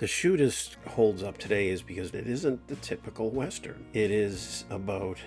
The Shootist holds up today is because it isn't the typical Western. It is about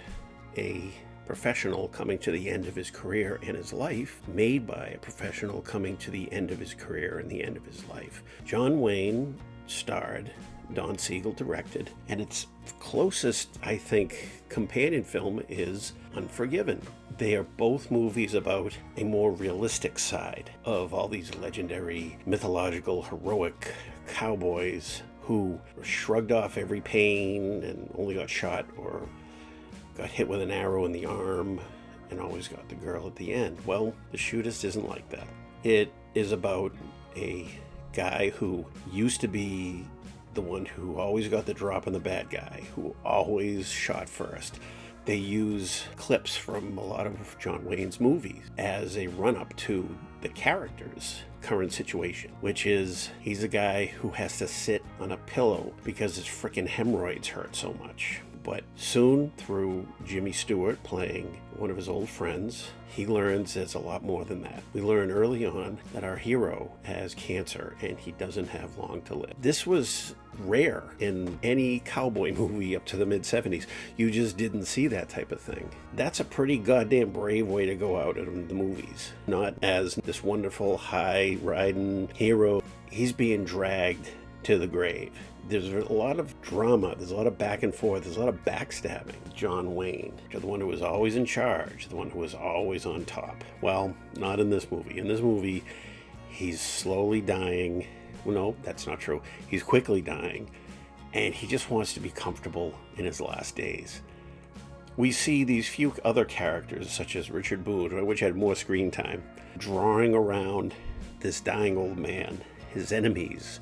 a professional coming to the end of his career and his life, made by a professional coming to the end of his career and the end of his life. John Wayne starred, Don Siegel directed, and its closest, I think, companion film is Unforgiven. They are both movies about a more realistic side of all these legendary, mythological, heroic cowboys who shrugged off every pain and only got shot or got hit with an arrow in the arm and always got the girl at the end. Well, The Shootist isn't like that. It is about a guy who used to be the one who always got the drop on the bad guy, who always shot first. They use clips from a lot of John Wayne's movies as a run-up to the character's current situation, which is he's a guy who has to sit on a pillow because his frickin' hemorrhoids hurt so much. But soon, through Jimmy Stewart playing one of his old friends, he learns it's a lot more than that. We learn early on that our hero has cancer and he doesn't have long to live. This was rare in any cowboy movie up to the mid-70s. You just didn't see that type of thing. That's a pretty goddamn brave way to go out in the movies. Not as this wonderful high-riding hero. He's being dragged to the grave. There's a lot of drama, there's a lot of back and forth, there's a lot of backstabbing. John Wayne, the one who was always in charge, the one who was always on top. Well, not in this movie. In this movie, he's slowly dying. Well, no, that's not true. He's quickly dying, and he just wants to be comfortable in his last days. We see these few other characters, such as Richard Boone, which had more screen time, drawing around this dying old man, his enemies,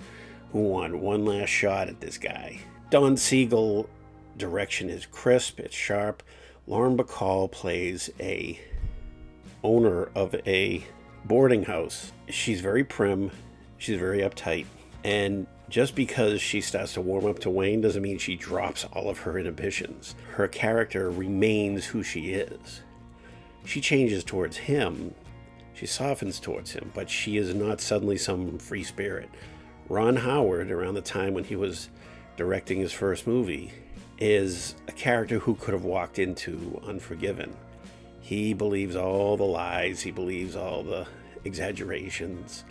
who want one last shot at this guy. Don Siegel direction is crisp, it's sharp. Lauren Bacall plays a owner of a boarding house. She's very prim, she's very uptight, and just because she starts to warm up to Wayne doesn't mean she drops all of her inhibitions. Her character remains who she is. She changes towards him, she softens towards him, but she is not suddenly some free spirit. Ron Howard, around the time when he was directing his first movie, is a character who could have walked into Unforgiven. He believes all the lies, he believes all the exaggerations,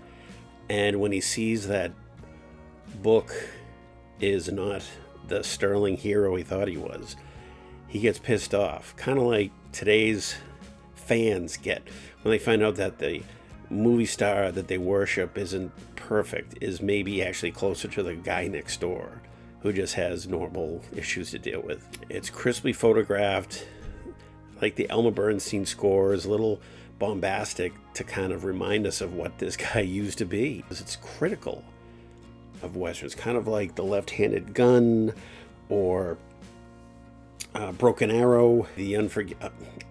and when he sees that Book is not the sterling hero he thought he was, he gets pissed off. Kind of like today's fans get when they find out that the movie star that they worship isn't perfect, is maybe actually closer to the guy next door who just has normal issues to deal with. It's crisply photographed, like the Elmer Bernstein score is a little bombastic to kind of remind us of what this guy used to be. It's critical of Westerns, kind of like The Left-Handed Gun or Broken Arrow.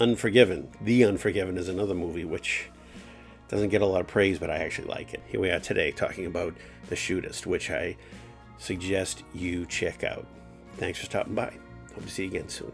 Unforgiven. The Unforgiven is another movie which doesn't get a lot of praise, but I actually like it. Here we are today talking about The Shootist, which I suggest you check out. Thanks for stopping by. Hope to see you again soon.